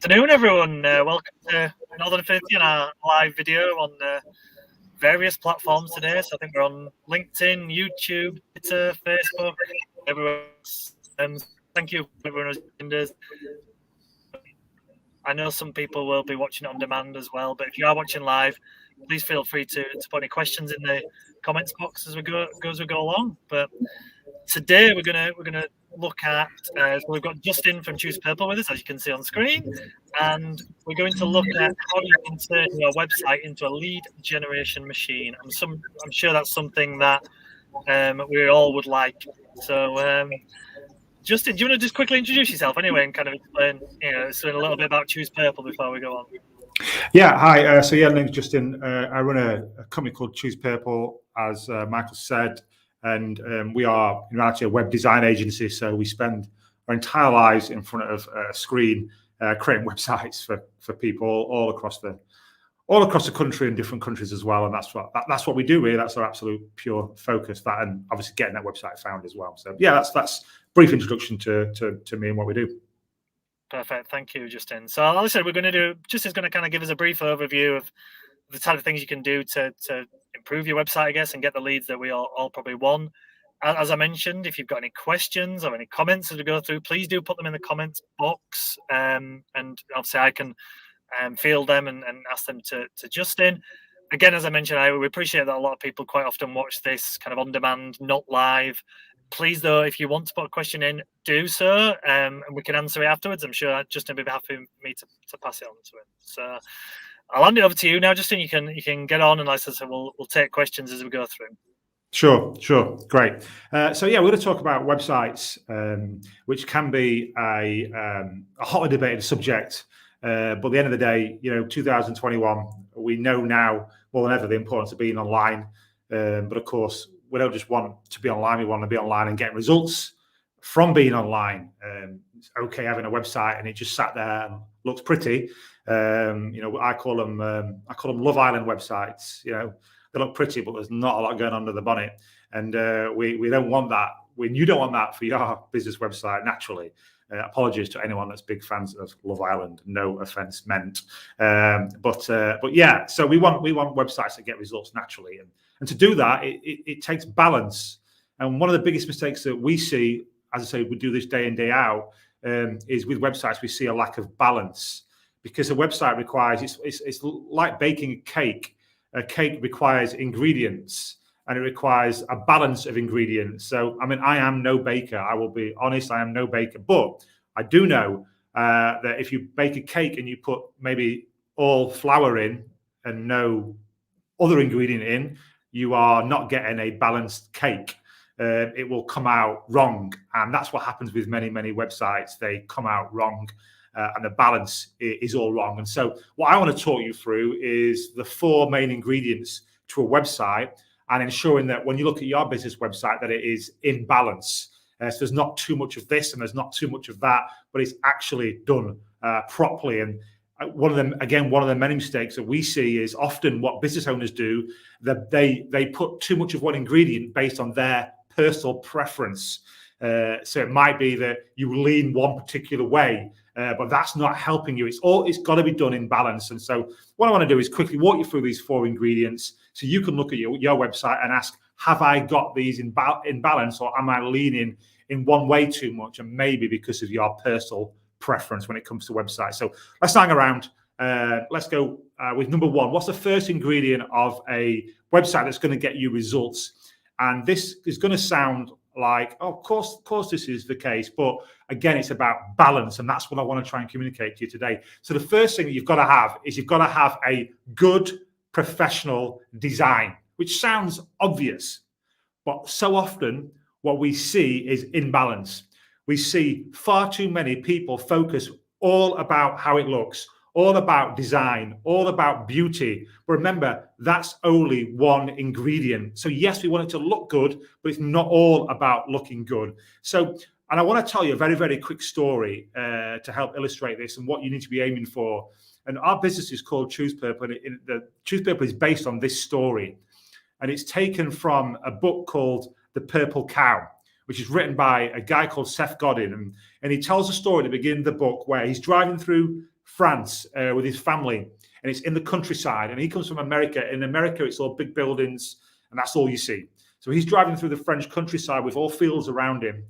Afternoon, everyone. Welcome to Northern Affinity and our live video on various platforms today. So I think we're on LinkedIn, YouTube, Twitter, Facebook, everywhere else. Thank you, everyone who's joined us. I know some people will be watching it on demand as well, but if you are watching live, please feel free to put any questions in the comments box as we go along. But today we're gonna look at so we've got Justin from Choose Purple with us, as you can see on screen, and we're going to look at how you can turn your website into a lead generation machine. I'm sure that's something that we all would like. So Justin, do you want to just quickly introduce yourself anyway and kind of explain a little bit about Choose Purple before we go on? Yeah, hi. My name's Justin. I run a company called Choose Purple, as Michael said, and we are in reality a web design agency. So we spend our entire lives in front of a screen creating websites for people all across the country and different countries as well. And that's what we do. Really, that's our absolute pure focus. That, and obviously getting that website found as well. So yeah, that's a brief introduction to me and what we do. Perfect. Thank you, Justin. So like I said, Justin's going to kind of give us a brief overview of the type of things you can do to improve your website, I guess, and get the leads that we all probably want. As I mentioned, if you've got any questions or any comments as we go through, please do put them in the comments box. And obviously I can field them and ask them to Justin. Again, as I mentioned, we appreciate that a lot of people quite often watch this kind of on demand, not live. Please, though, if you want to put a question in, do so, and we can answer it afterwards. I'm sure Justin will be happy for me to pass it on to him. So I'll hand it over to you now, Justin. You can get on, and like I said, we'll take questions as we go through. Sure, great. So yeah, we're going to talk about websites, which can be a hotly debated subject. But at the end of the day, 2021, we know now more than ever the importance of being online. But of course, we don't just want to be online. We want to be online and get results from being online. It's okay having a website and it just sat there and looks pretty. I call them Love Island websites. They look pretty, but there's not a lot going on under the bonnet. And we don't want that. You don't want that for your business website, naturally. Apologies to anyone that's big fans of Love Island. No offense meant. But yeah, so we want websites that get results naturally. And to do that, it takes balance. And one of the biggest mistakes that we see, as I say, we do this day in, day out, is with websites, we see a lack of balance. Because a website requires, it's like baking a cake. A cake requires ingredients, and it requires a balance of ingredients. So, I am no baker. I will be honest, I am no baker. But I do know that if you bake a cake and you put maybe all flour in and no other ingredient in, you are not getting a balanced cake. It will come out wrong. And that's what happens with many, many websites. They come out wrong. And the balance is all wrong. And so what I want to talk you through is the 4 main ingredients to a website, and ensuring that when you look at your business website, that it is in balance. So there's not too much of this and there's not too much of that, but it's actually done properly. And one of the many mistakes that we see is often what business owners do, that they put too much of one ingredient based on their personal preference. So it might be that you lean one particular way, but that's not helping you. It's got to be done in balance. And so what I want to do is quickly walk you through these 4 ingredients so you can look at your website and ask, have I got these in balance, or am I leaning in one way too much? And maybe because of your personal preference when it comes to websites. So let's hang around. Let's go with number 1. What's the first ingredient of a website that's going to get you results? And this is going to sound like, of course this is the case, but again, it's about balance, and that's what I want to try and communicate to you today. So the first thing that you've got to have is you've got to have a good professional design, which sounds obvious, but so often what we see is imbalance. We see far too many people focus all about how it looks, all about design, all about beauty. But remember, that's only one ingredient. So yes, we want it to look good, but it's not all about looking good. So, and I want to tell you a very, very quick story to help illustrate this and what you need to be aiming for. And our business is called Choose Purple. And the Choose Purple is based on this story. And it's taken from a book called The Purple Cow, which is written by a guy called Seth Godin. And he tells a story at the beginning of the book where he's driving through France with his family, and it's in the countryside, and he comes from America. In America, it's all big buildings, and that's all you see. So he's driving through the French countryside with all fields around him,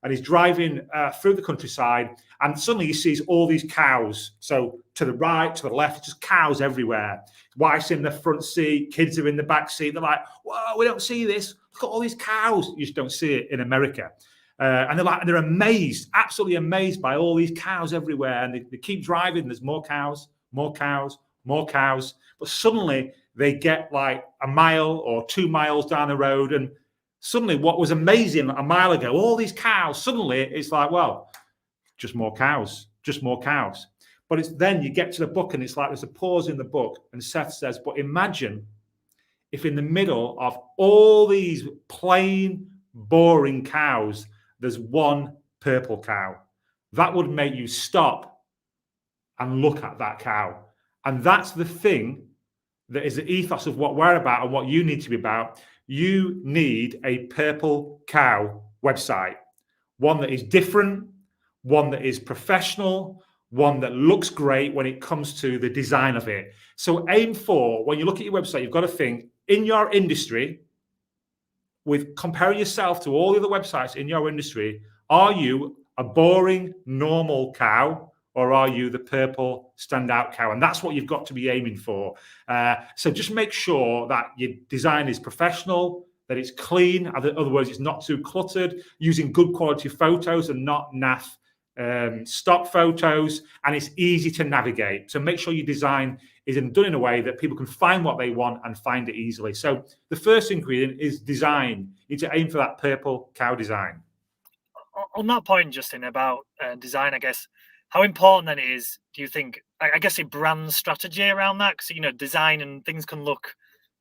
and he's driving through the countryside, and suddenly he sees all these cows. So to the right, to the left, just cows everywhere. Wife's in the front seat, kids are in the back seat. They're like, "Whoa, we don't see this. Look at all these cows." You just don't see it in America. And they're amazed, absolutely amazed by all these cows everywhere. And they keep driving. There's more cows, more cows, more cows. But suddenly they get like a mile or 2 miles down the road, and suddenly what was amazing a mile ago, all these cows, suddenly it's like, well, just more cows, just more cows. But it's then you get to the book, and it's like there's a pause in the book, and Seth says, but imagine if in the middle of all these plain, boring cows, there's one purple cow. That would make you stop and look at that cow. And that's the thing that is the ethos of what we're about and what you need to be about. You need a purple cow website, one that is different, one that is professional, one that looks great when it comes to the design of it. So aim for, when you look at your website, you've got to think in your industry, with comparing yourself to all the other websites in your industry, are you a boring, normal cow, or are you the purple standout cow? And that's what you've got to be aiming for. So just make sure that your design is professional, that it's clean. In other words, it's not too cluttered, using good quality photos and not naff stock photos, and it's easy to navigate. So make sure your design is done in a way that people can find what they want and find it easily. So the first ingredient is design. You need to aim for that purple cow design. On that point, Justin, about design, I guess, how important then is, do you think, I guess, a brand strategy around that? Because, design and things can look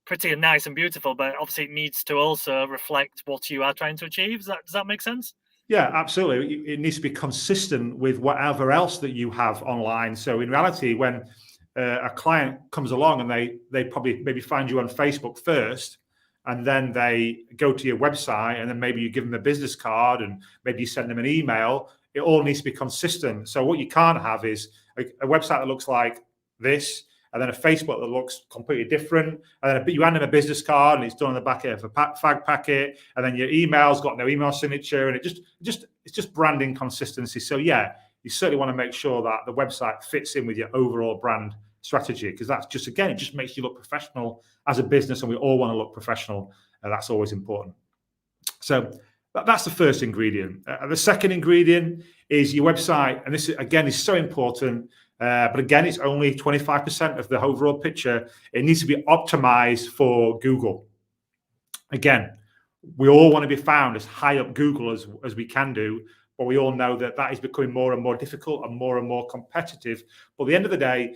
pretty nice and beautiful, but obviously it needs to also reflect what you are trying to achieve. Does that make sense? Yeah, absolutely. It needs to be consistent with whatever else that you have online. So in reality, when a client comes along and they probably maybe find you on Facebook first, and then they go to your website, and then maybe you give them a business card, and maybe you send them an email, it all needs to be consistent. So what you can't have is a website that looks like this, and then a Facebook that looks completely different, and then you hand them a business card and it's done on the back of a fag packet, and then your email's got no email signature, and it's just branding consistency. So yeah, you certainly want to make sure that the website fits in with your overall brand strategy, because that's just, again, it just makes you look professional as a business, and we all want to look professional, and that's always important. So that's the first ingredient. The second ingredient is your website, and this again is so important. But again, it's only 25% of the overall picture. It needs to be optimized for Google. Again, we all want to be found as high up Google as we can do, but we all know that is becoming more and more difficult and more competitive. But at the end of the day,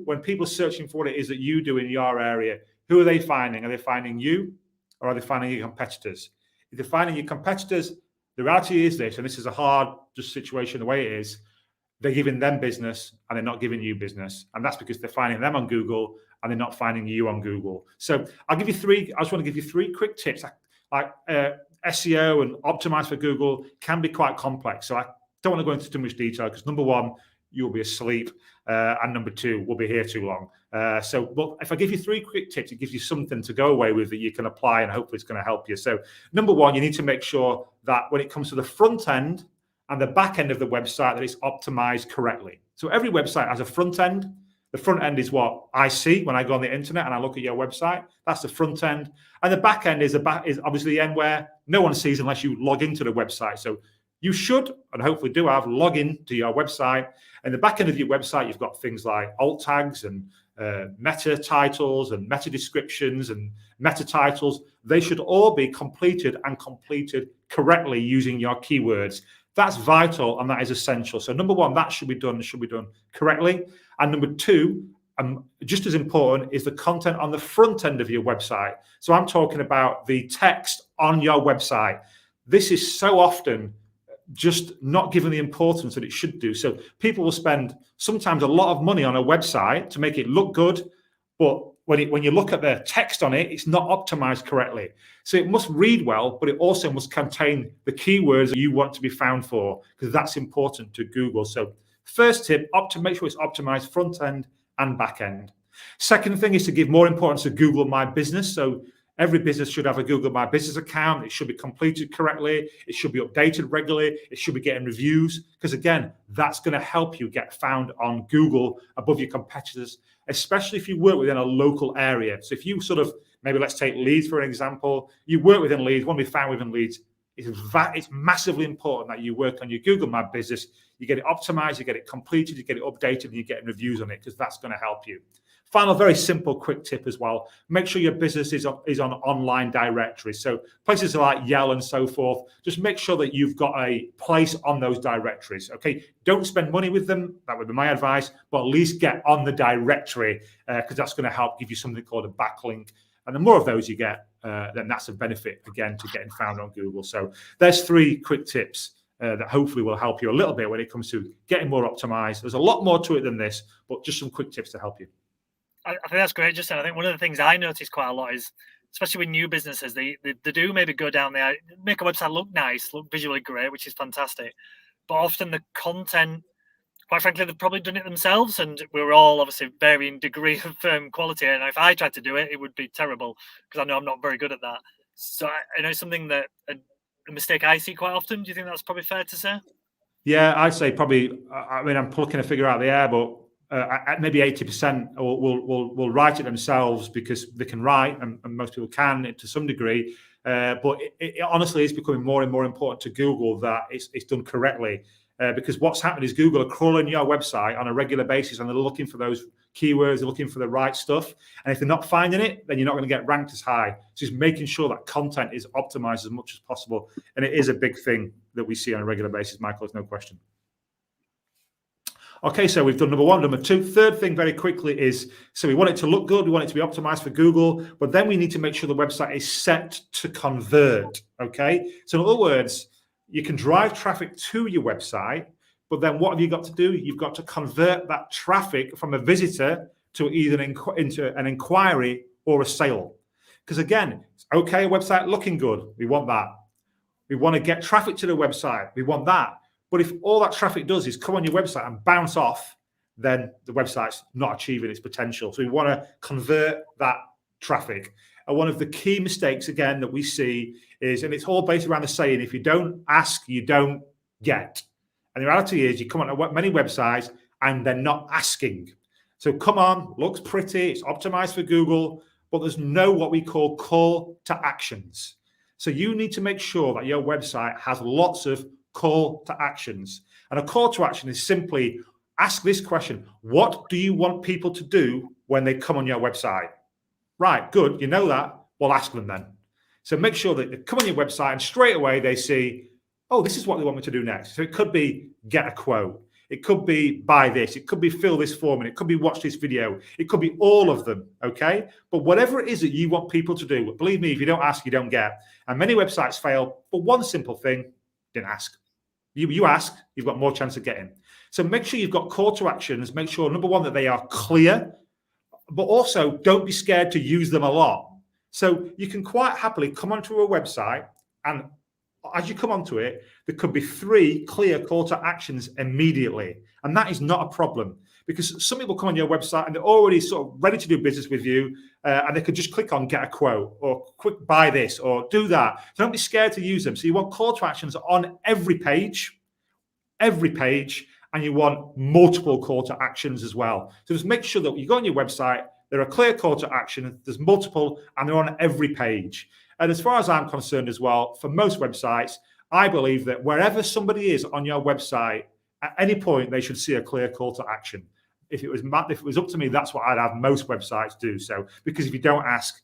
when people are searching for what it is that you do in your area, who are they finding? Are they finding you, or are they finding your competitors? If they're finding your competitors, the reality is this, and this is a hard situation the way it is, they're giving them business and they're not giving you business. And that's because they're finding them on Google and they're not finding you on Google. So I just want to give you three quick tips. Like SEO and optimize for Google can be quite complex. So I don't want to go into too much detail, because number one, you'll be asleep. And number two, we'll be here too long. But if I give you three quick tips, it gives you something to go away with that you can apply, and hopefully it's going to help you. So number one, you need to make sure that when it comes to the front end and the back end of the website, that it's optimized correctly. So every website has a front end. The front end is what I see when I go on the internet and I look at your website. That's the front end. And the back end is obviously the end where no one sees unless you log into the website. So you should, and hopefully do have, login to your website. And the back end of your website, you've got things like alt tags and meta titles and meta descriptions and meta titles. They should all be completed correctly using your keywords. That's vital and that is essential. So number one, that should be done correctly. And number two, just as important, is the content on the front end of your website. So I'm talking about the text on your website. This is so often just not given the importance that it should do. So people will spend sometimes a lot of money on a website to make it look good, but when you look at the text on it, it's not optimized correctly. So it must read well, but it also must contain the keywords that you want to be found for, because that's important to Google. So First tip, make sure it's optimized front end and back end. Second thing is to give more importance to Google My Business. So every business should have a Google My Business account. It should be completed correctly. It should be updated regularly. It should be getting reviews, because again, that's going to help you get found on Google above your competitors, especially if you work within a local area. So if you sort of, maybe let's take Leeds for an example, you work within Leeds, want to be found within Leeds, it's massively important that you work on your Google My Business. You get it optimized, you get it completed, you get it updated, and you're getting reviews on it, because that's going to help you. Final, very simple, quick tip as well. Make sure your business is on online directories. So places like Yell and so forth, just make sure that you've got a place on those directories. Okay, don't spend money with them. That would be my advice, but at least get on the directory, because that's going to help give you something called a backlink. And the more of those you get, then that's a benefit, again, to getting found on Google. So there's 3 quick tips that hopefully will help you a little bit when it comes to getting more optimized. There's a lot more to it than this, but just some quick tips to help you. I think that's great, Justin. I think one of the things I notice quite a lot is, especially with new businesses, they do maybe go down there, make a website look nice, look visually great, which is fantastic. But often the content, quite frankly, they've probably done it themselves, and we're all obviously varying degree of quality. And if I tried to do it, it would be terrible, because I know I'm not very good at that. So I know something that a mistake I see quite often. Do you think that's probably fair to say? Yeah, I'd say probably. I mean, I'm plucking a figure out of the air, but maybe 80% will write it themselves, because they can write, and most people can to some degree. But it honestly is becoming more and more important to Google that it's done correctly. Because what's happening is Google are crawling your website on a regular basis, and they're looking for those keywords, they're looking for the right stuff. And if they're not finding it, then you're not going to get ranked as high. So just making sure that content is optimized as much as possible. And it is a big thing that we see on a regular basis, Michael, there's no question. Okay, so we've done number 1. Number 2, third thing very quickly is, so we want it to look good, we want it to be optimized for Google, but then we need to make sure the website is set to convert, okay? So in other words, you can drive traffic to your website, but then what have you got to do? You've got to convert that traffic from a visitor to either into an inquiry or a sale. Because again, it's okay, a website looking good, we want that. We want to get traffic to the website, we want that. But if all that traffic does is come on your website and bounce off, then the website's not achieving its potential. So we want to convert that traffic. And one of the key mistakes, again, that we see is, and it's all based around the saying, if you don't ask, you don't get. And the reality is you come on many websites and they're not asking. So come on, looks pretty, it's optimized for Google, but there's no what we call call to actions. So you need to make sure that your website has lots of call to actions. And a call to action is simply ask this question: what do you want people to do when they come on your website? Right, good, you know that. Well, ask them then. So make sure that they come on your website and straight away they see, oh, this is what they want me to do next. So it could be get a quote. It could be buy this. It could be fill this form. And it could be watch this video. It could be all of them, okay? But whatever it is that you want people to do, believe me, if you don't ask, you don't get. And many websites fail for one simple thing: didn't ask. You ask, you've got more chance of getting. So make sure you've got call to actions. Make sure, number 1, that they are clear, but also don't be scared to use them a lot. So you can quite happily come onto a website, and as you come onto it, there could be 3 clear call to actions immediately. And that is not a problem, because some people come on your website and they're already sort of ready to do business with you, and they could just click on get a quote or quick buy this or do that. So don't be scared to use them. So you want call to actions on every page, and you want multiple call to actions as well. So just make sure that when you go on your website, there are clear call to action, there's multiple, and they're on every page. And as far as I'm concerned as well, for most websites, I believe that wherever somebody is on your website, at any point, they should see a clear call to action. If it was up to me, that's what I'd have most websites do. So, because if you don't ask,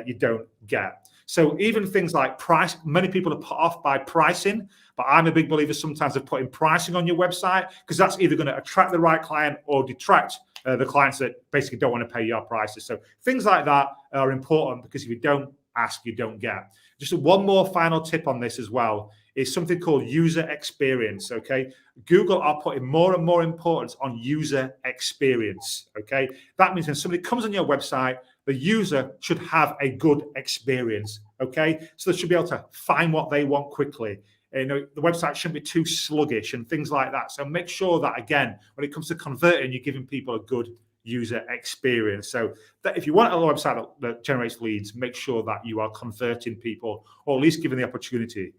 you don't get. So even things like price, many people are put off by pricing, but I'm a big believer sometimes of putting pricing on your website, because that's either going to attract the right client or detract the clients that basically don't want to pay your prices. So things like that are important, because if you don't ask, you don't get. Just one more final tip on this as well is something called user experience, okay? Google are putting more and more importance on user experience, okay? That means when somebody comes on your website, the user should have a good experience, okay? So they should be able to find what they want quickly. The website shouldn't be too sluggish and things like that. So make sure that, again, when it comes to converting, you're giving people a good user experience. So that if you want a website that generates leads, make sure that you are converting people, or at least giving the opportunity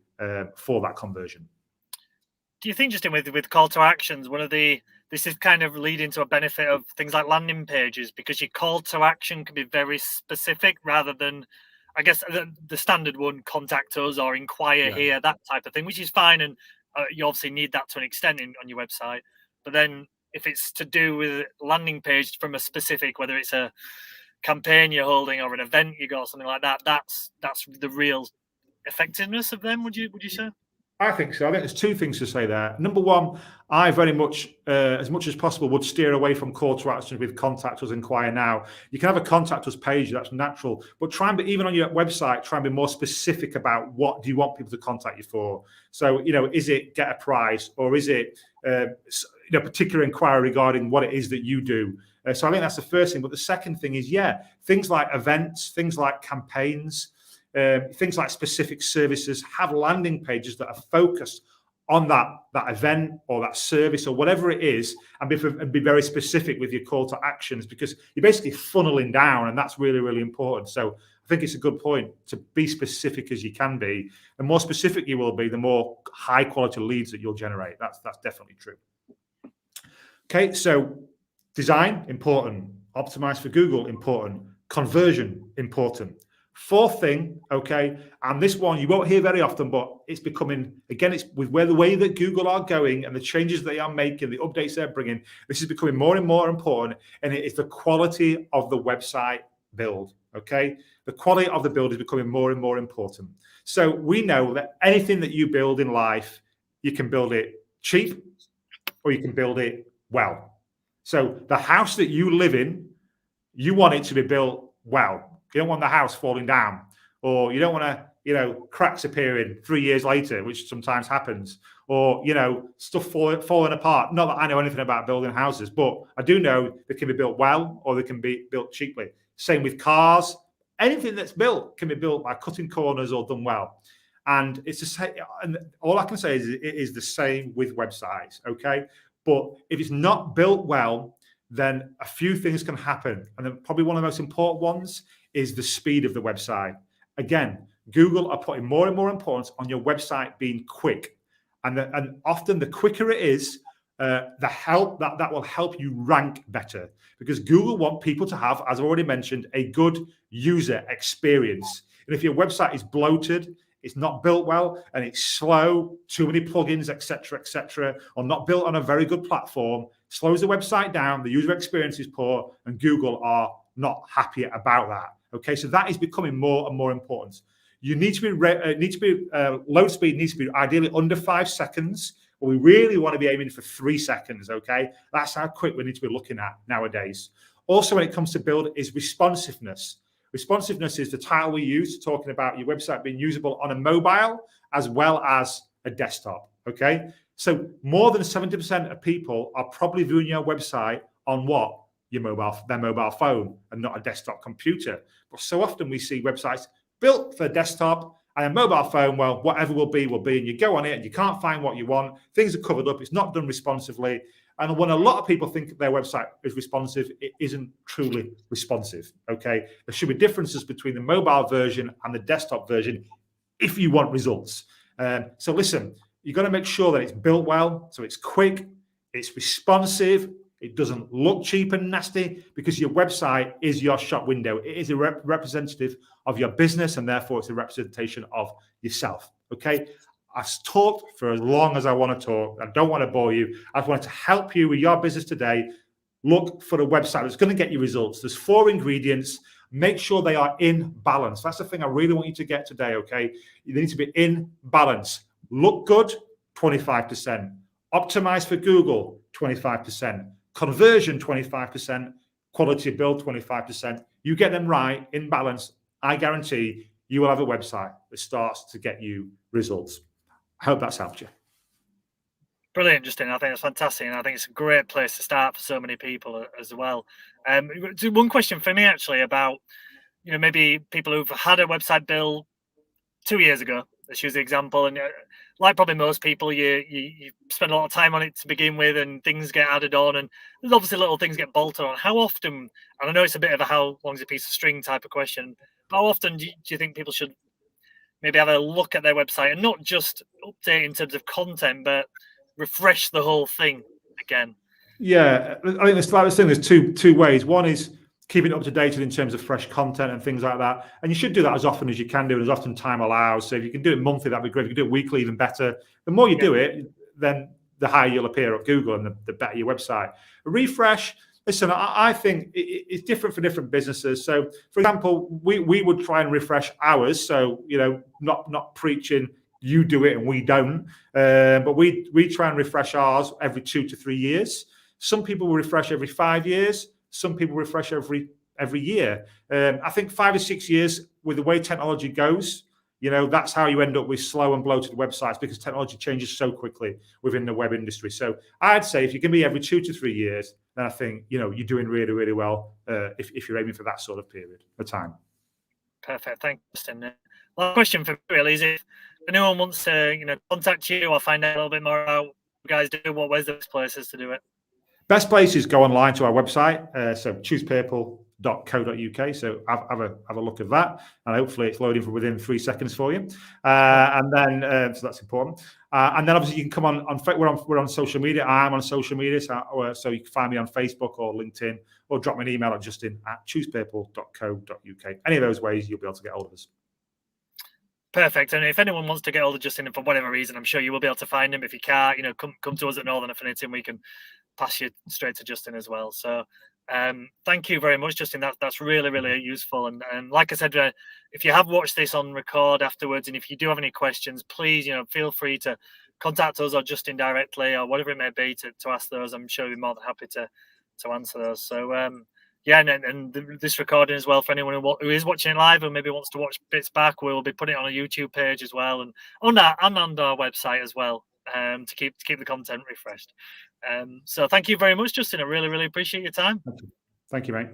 for that conversion. Do you think, Justin, with call to actions, this is kind of leading to a benefit of things like landing pages, because your call to action can be very specific rather than, I guess, the standard one, contact us or inquire here, that type of thing, which is fine. And you obviously need that to an extent on your website. But then if it's to do with landing page from a specific, whether it's a campaign you're holding or an event you got, something like that, that's the real effectiveness of them, would you say? I think so. I think there's two things to say there. Number one, I very much, as much as possible, would steer away from call to action with contact us, inquire now. You can have a contact us page, that's natural, but try and be, even on your website, try and be more specific about what do you want people to contact you for. So, is it get a price, or is it particular inquiry regarding what it is that you do? So I think that's the first thing. But the second thing is, things like events, things like campaigns, things like specific services, have landing pages that are focused on that event or that service or whatever it is, and be very specific with your call to actions, because you're basically funneling down, and that's really, really important. So I think it's a good point to be specific as you can be. The more specific you will be, the more high quality leads that you'll generate. That's definitely true. Okay, so design, important. Optimize for Google, important. Conversion, important. Fourth thing, okay, and this one you won't hear very often, but it's becoming, again, it's with the way that Google are going and the changes they are making, the updates they're bringing, this is becoming more and more important, and it is the quality of the website build, okay? The quality of the build is becoming more and more important. So we know that anything that you build in life, you can build it cheap or you can build it well. So the house that you live in, you want it to be built well. You don't want the house falling down, or you don't want to, cracks appearing 3 years later, which sometimes happens, or, stuff falling apart. Not that I know anything about building houses, but I do know they can be built well or they can be built cheaply. Same with cars. Anything that's built can be built by cutting corners or done well. And it's the same. And all I can say is it is the same with websites, okay? But if it's not built well, then a few things can happen. And then probably one of the most important ones is the speed of the website. Again, Google are putting more and more importance on your website being quick. And often the quicker it is, that will help you rank better, because Google want people to have, as I already mentioned, a good user experience. And if your website is bloated, it's not built well, and it's slow, too many plugins, etc., or not built on a very good platform, slows the website down, the user experience is poor, and Google are not happy about that. Okay, so that is becoming more and more important. You need to be load speed needs to be ideally under 5 seconds, but we really want to be aiming for 3 seconds. Okay, that's how quick we need to be looking at nowadays. Also, when it comes to build, is responsiveness. Responsiveness is the title we use, talking about your website being usable on a mobile as well as a desktop. Okay, so more than 70% of people are probably viewing your website on what? Their mobile phone, and not a desktop computer. But so often we see websites built for desktop and a mobile phone. Well, whatever will be, and you go on it and you can't find what you want. Things are covered up. It's not done responsively. And when a lot of people think their website is responsive, it isn't truly responsive. Okay, there should be differences between the mobile version and the desktop version if you want results. So listen, you've got to make sure that it's built well, so it's quick, it's responsive. It doesn't look cheap and nasty, because your website is your shop window. It is a representative of your business, and therefore it's a representation of yourself. Okay, I've talked for as long as I want to talk. I don't want to bore you. I just wanted to help you with your business today. Look for a website that's going to get you results. There's 4 ingredients. Make sure they are in balance. That's the thing I really want you to get today. Okay, you need to be in balance. Look good, 25%. Optimize for Google, 25%. Conversion, 25%, quality build, 25%. You get them right in balance, I guarantee you will have a website that starts to get you results. I hope that's helped you. Brilliant, Justin. I think it's fantastic, and I think it's a great place to start for so many people as well. One question for me, actually, about maybe people who've had a website built 2 years ago, let's use the example. And like probably most people, you spend a lot of time on it to begin with, and things get added on, and there's obviously little things get bolted on. How often? And I know it's a bit of a how long's a piece of string type of question, but how often do you think people should maybe have a look at their website and not just update in terms of content, but refresh the whole thing again? Yeah, I think there's two ways. One is keeping it up to date in terms of fresh content and things like that. And you should do that as often as you can do, and as often time allows. So if you can do it monthly, that'd be great. If you can do it weekly, even better. The more you do it, then the higher you'll appear at Google, and the better your website. A refresh. Listen, I think it's different for different businesses. So, for example, we would try and refresh ours. So, not preaching you do it and we don't, but we try and refresh ours every 2 to 3 years. Some people will refresh every 5 years. Some people refresh every year. I think 5 or 6 years, with the way technology goes, that's how you end up with slow and bloated websites, because technology changes so quickly within the web industry. So I'd say if you can be every 2 to 3 years, then I think you're doing really, really well if you're aiming for that sort of period of time. Perfect. Thanks, Justin. Last question for me really is, if anyone wants to contact you or find out a little bit more about what you guys do, where's the best places to do it? Best place is go online to our website, so choosepurple.co.uk. So have a look at that, and hopefully it's loading for within 3 seconds for you. And then so that's important. And then obviously you can come on we're on social media. I'm on social media, so you can find me on Facebook or LinkedIn, or drop me an email at justin@choosepurple.co.uk. Any of those ways you'll be able to get hold of us. Perfect. And if anyone wants to get hold of Justin, and for whatever reason, I'm sure you will be able to find him. If you can't, come to us at Northern Affinity, and we can pass you straight to Justin as well. So thank you very much, Justin. That's really, really useful. And like I said, if you have watched this on record afterwards, and if you do have any questions, please, feel free to contact us or Justin directly, or whatever it may be, to ask those. I'm sure we're more than happy to answer those. So yeah, and this recording as well, for anyone who is watching it live and maybe wants to watch bits back, we'll be putting it on a YouTube page as well, and on our website as well, to keep the content refreshed. So thank you very much, Justin. I really, really appreciate your time. Thank you, mate.